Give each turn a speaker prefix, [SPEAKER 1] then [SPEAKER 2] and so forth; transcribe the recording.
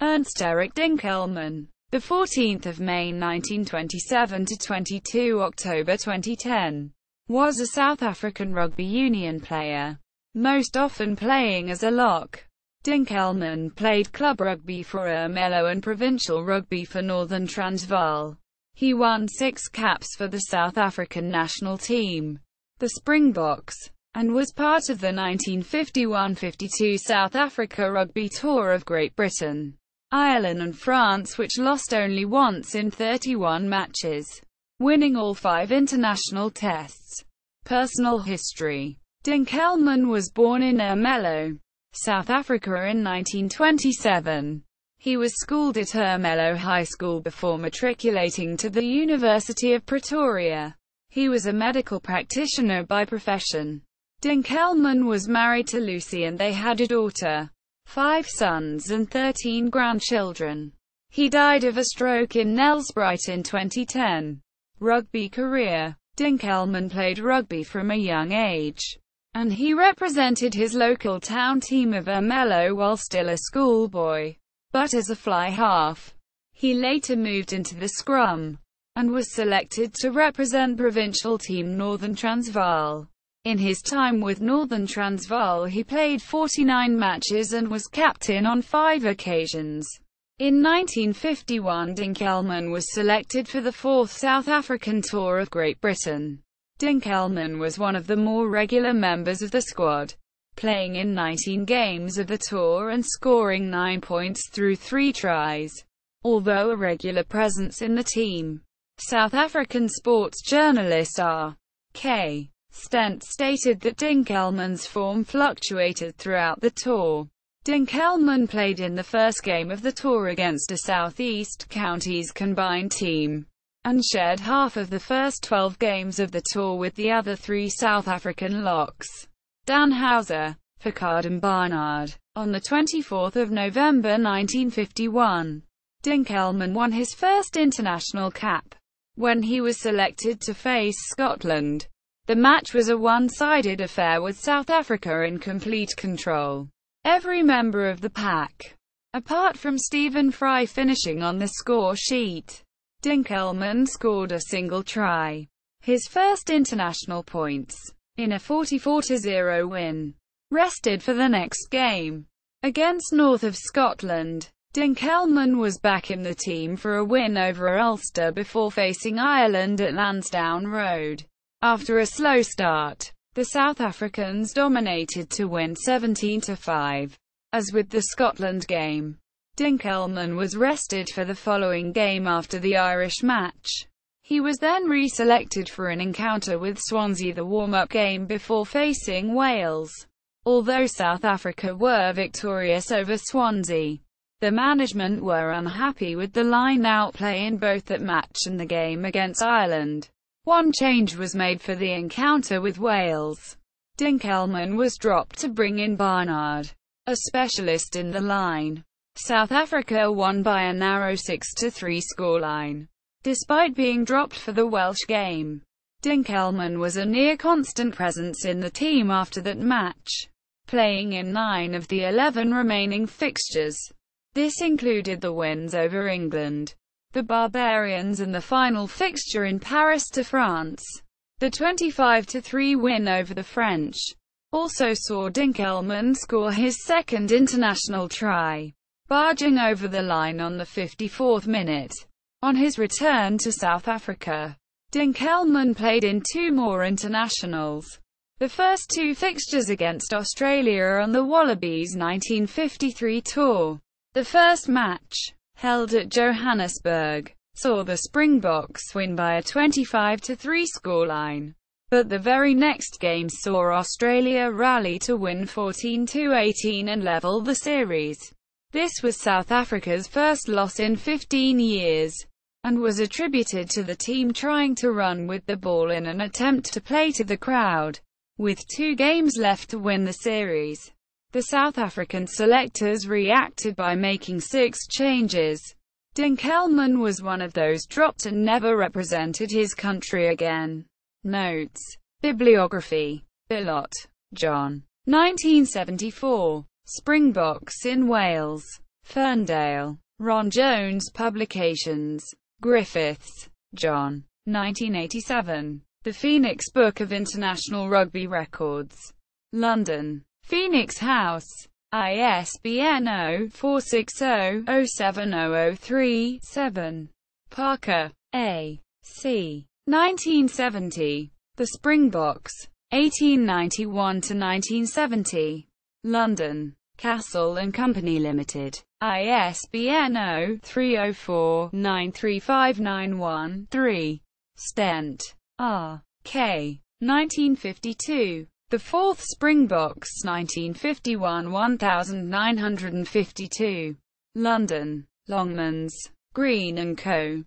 [SPEAKER 1] Ernst Erich Dinkelmann, the 14th of May 1927 to 22 October 2010, was a South African rugby union player, most often playing as a lock. Dinkelmann played club rugby for Ermelo and provincial rugby for Northern Transvaal. He won 6 caps for the South African national team, the Springboks, and was part of the 1951-52 South Africa Rugby Tour of Great Britain, Ireland and France, which lost only once in 31 matches, winning all 5 international tests. Personal history. Dinkelmann was born in Ermelo, South Africa in 1927. He was schooled at Ermelo High School before matriculating to the University of Pretoria. He was a medical practitioner by profession. Dinkelmann was married to Lucy and they had a daughter, 5 sons and 13 grandchildren. He died of a stroke in Nelspruit in 2010. Rugby career. Dinkelmann played rugby from a young age, and he represented his local town team of Ermelo while still a schoolboy. But as a fly half, he later moved into the scrum, and was selected to represent provincial team Northern Transvaal. In his time with Northern Transvaal he played 49 matches and was captain on 5 occasions. In 1951 Dinkelmann was selected for the 4th South African Tour of Great Britain. Dinkelmann was one of the more regular members of the squad, playing in 19 games of the tour and scoring 9 points through 3 tries, although a regular presence in the team. South African sports journalist R.K. Stent stated that Dinkelmann's form fluctuated throughout the tour. Dinkelmann played in the first game of the tour against a South East Counties combined team, and shared half of the first 12 games of the tour with the other 3 South African locks, Dan Hauser, Picard and Barnard. On the 24th of November 1951, Dinkelmann won his first international cap, when he was selected to face Scotland. The match was a one-sided affair with South Africa in complete control. Every member of the pack, apart from Stephen Fry, finishing on the score sheet. Dinkelmann scored a single try, his first international points, in a 44-0 win. Rested for the next game, against North of Scotland, Dinkelmann was back in the team for a win over Ulster before facing Ireland at Lansdowne Road. After a slow start, the South Africans dominated to win 17-5. As with the Scotland game, Dinkelmann was rested for the following game after the Irish match. He was then reselected for an encounter with Swansea, the warm-up game before facing Wales. Although South Africa were victorious over Swansea, the management were unhappy with the line-out play in both that match and the game against Ireland. One change was made for the encounter with Wales. Dinkelmann was dropped to bring in Barnard, a specialist in the line. South Africa won by a narrow 6-3 scoreline. Despite being dropped for the Welsh game, Dinkelmann was a near-constant presence in the team after that match, playing in 9 of the 11 remaining fixtures. This included the wins over England, the Barbarians and the final fixture in Paris to France. The 25-3 win over the French also saw Dinkelmann score his second international try, barging over the line on the 54th minute. On his return to South Africa, Dinkelmann played in 2 more internationals. The first 2 fixtures against Australia on the Wallabies 1953 tour. The first match, held at Johannesburg, saw the Springboks win by a 25-3 scoreline. But the very next game saw Australia rally to win 14-18 and level the series. This was South Africa's first loss in 15 years, and was attributed to the team trying to run with the ball in an attempt to play to the crowd. With 2 games left to win the series, the South African selectors reacted by making 6 changes. Dinkelmann was one of those dropped and never represented his country again. Notes. Bibliography. Billot, John. 1974. Springboks in Wales. Ferndale, Ron Jones Publications. Griffiths, John. 1987. The Phoenix Book of International Rugby Records. London. Phoenix House. ISBN 0-460-07003-7. Parker, A. C. 1970. The Springboks. 1891–1970. London. Castle and Company Limited. ISBN 0-304-93591-3. Stent. R. K. 1952. The Fourth Springboks 1951–1952. London. Longmans. Green & Co.